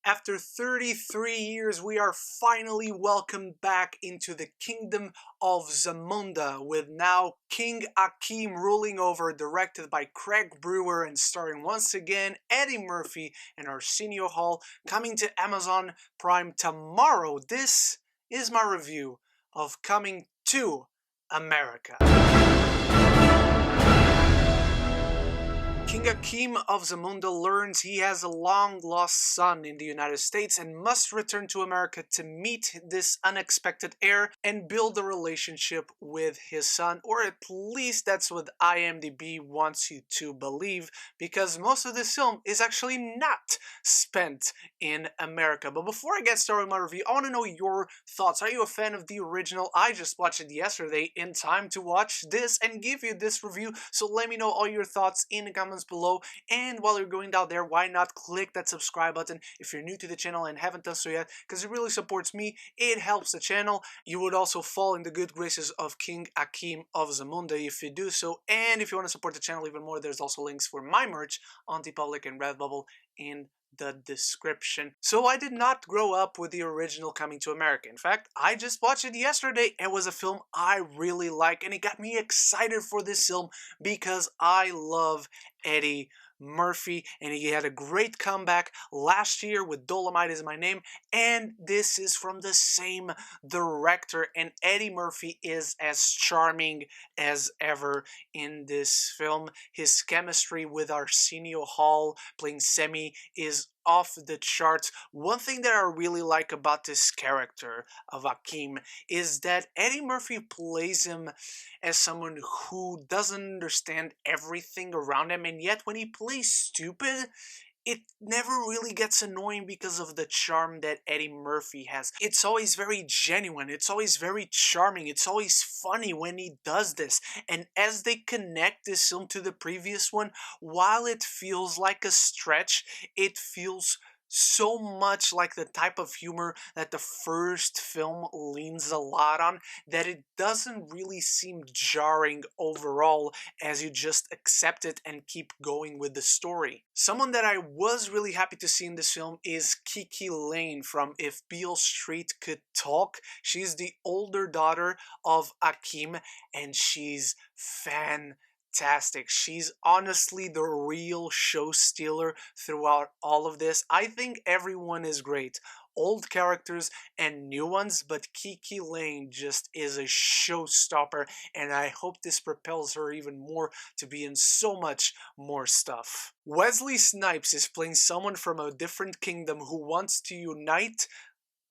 After 33 years, we are finally welcomed back into the kingdom of Zamunda, with now King Akeem ruling over, directed by Craig Brewer and starring once again Eddie Murphy and Arsenio Hall, coming to Amazon Prime tomorrow. This is my review of Coming to America. King Akeem of Zamunda learns he has a long-lost son in the United States and must return to America to meet this unexpected heir and build a relationship with his son, or at least that's what IMDb wants you to believe, because most of this film is actually not spent in America. But before I get started with my review, I want to know your thoughts. Are you a fan of the original? I just watched it yesterday in time to watch this and give you this review, so let me know all your thoughts in the comments below. And while you're going down there, why not click that subscribe button if you're new to the channel and haven't done so yet, because it really supports me, it helps the channel. You would also fall in the good graces of King Akeem of Zamunda if you do so. And if you want to support the channel even more, there's also links for my merch on TeePublic and Redbubble in the description. So I did not grow up with the original Coming to America. In fact, I just watched it yesterday. It was a film I really like, and it got me excited for this film because I love Eddie Murphy, and he had a great comeback last year with Dolomite Is My Name, and this is from the same director, and Eddie Murphy is as charming as ever in this film. His chemistry with Arsenio Hall playing Semi is off the charts. One thing that I really like about this character of Akeem is that Eddie Murphy plays him as someone who doesn't understand everything around him, and yet when he plays stupid, it never really gets annoying because of the charm that Eddie Murphy has. It's always very genuine, it's always very charming, it's always funny when he does this. And as they connect this film to the previous one, while it feels like a stretch, it feels so much like the type of humor that the first film leans a lot on, that it doesn't really seem jarring overall, as you just accept it and keep going with the story. Someone that I was really happy to see in this film is KiKi Layne from If Beale Street Could Talk. She's the older daughter of Akeem, and she's fantastic. She's honestly the real show stealer throughout all of this. I think everyone is great, old characters and new ones, but KiKi Layne just is a showstopper, and I hope this propels her even more to be in so much more stuff. Wesley Snipes is playing someone from a different kingdom who wants to unite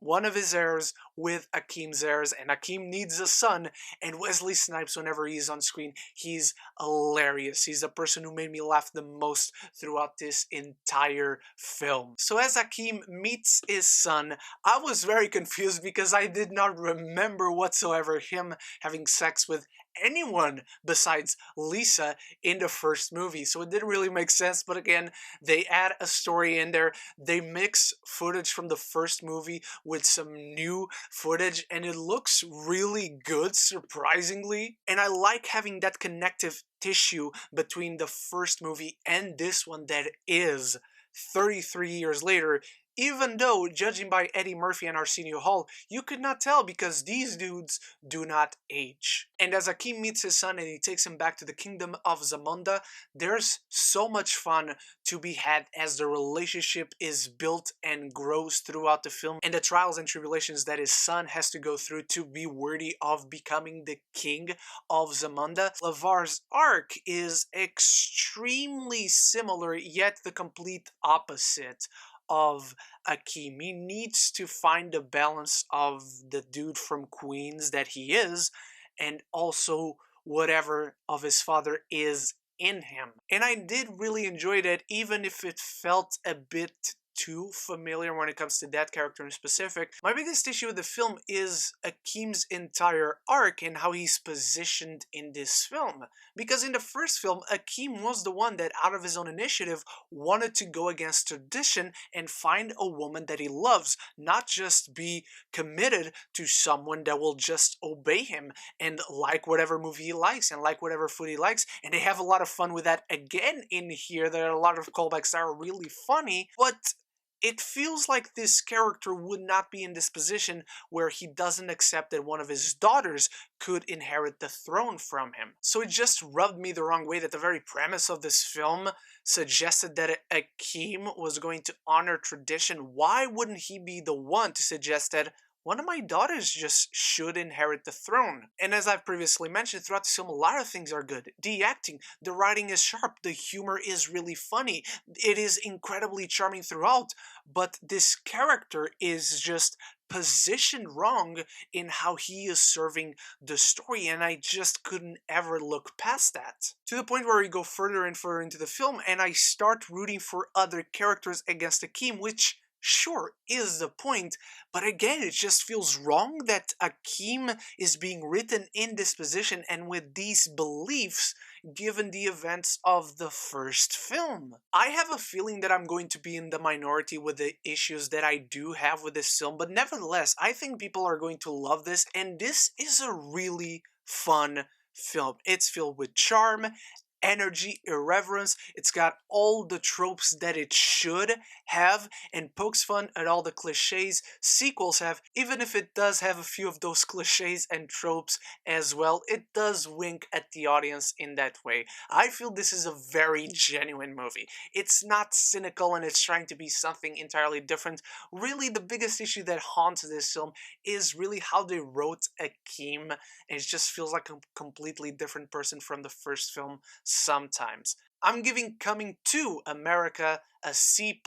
one of his heirs with Akeem's heirs, and Akeem needs a son, and Wesley Snipes, whenever he's on screen, he's hilarious. He's the person who made me laugh the most throughout this entire film. So as Akeem meets his son, I was very confused because I did not remember whatsoever him having sex with anyone besides Lisa in the first movie, so it didn't really make sense. But again, they add a story in there, they mix footage from the first movie with some new footage, and it looks really good, surprisingly. And I like having that connective tissue between the first movie and this one that is 33 years later, even though, judging by Eddie Murphy and Arsenio Hall, you could not tell because these dudes do not age. And as Akeem meets his son and he takes him back to the kingdom of Zamunda, there's so much fun to be had as the relationship is built and grows throughout the film, and the trials and tribulations that his son has to go through to be worthy of becoming the king of Zamunda. LeVar's arc is extremely similar, yet the complete opposite of Akeem. He needs to find the balance of the dude from Queens that he is, and also whatever of his father is in him. And I did really enjoy that, even if it felt a bit too familiar when it comes to that character in specific. My biggest issue with the film is Akeem's entire arc and how he's positioned in this film. Because in the first film, Akeem was the one that, out of his own initiative, wanted to go against tradition and find a woman that he loves, not just be committed to someone that will just obey him and like whatever movie he likes and like whatever food he likes. And they have a lot of fun with that again in here. There are a lot of callbacks that are really funny, but It feels like this character would not be in this position where he doesn't accept that one of his daughters could inherit the throne from him. So it just rubbed me the wrong way that the very premise of this film suggested that Akeem was going to honor tradition. Why wouldn't he be the one to suggest that one of my daughters just should inherit the throne? And as I've previously mentioned, throughout the film, a lot of things are good. The acting, the writing is sharp, the humor is really funny, it is incredibly charming throughout, but this character is just positioned wrong in how he is serving the story, and I just couldn't ever look past that. To the point where we go further and further into the film, and I start rooting for other characters against Akeem, which sure is the point, but again, it just feels wrong that Akeem is being written in this position and with these beliefs given the events of the first film. I have a feeling that I'm going to be in the minority with the issues that I do have with this film, but nevertheless, I think people are going to love this, and this is a really fun film. It's filled with charm, energy, irreverence. It's got all the tropes that it should have and pokes fun at all the cliches sequels have. Even if it does have a few of those cliches and tropes as well, it does wink at the audience in that way. I feel this is a very genuine movie. It's not cynical and it's trying to be something entirely different. Really, the biggest issue that haunts this film is really how they wrote Akeem. It just feels like a completely different person from the first film sometimes. I'm giving Coming to America a C+.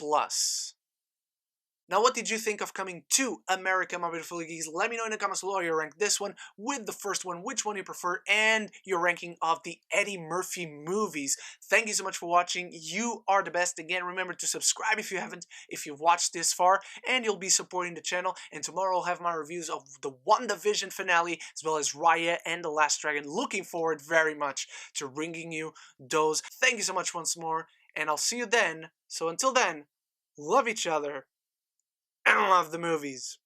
Now, what did you think of Coming to America, my beautiful geeks? Let me know in the comments below how you rank this one with the first one, which one you prefer, and your ranking of the Eddie Murphy movies. Thank you so much for watching. You are the best. Again, remember to subscribe if you haven't, if you've watched this far, and you'll be supporting the channel. And tomorrow I'll have my reviews of the WandaVision finale, as well as Raya and The Last Dragon. Looking forward very much to bringing you those. Thank you so much once more, and I'll see you then. So until then, love each other, and love the movies.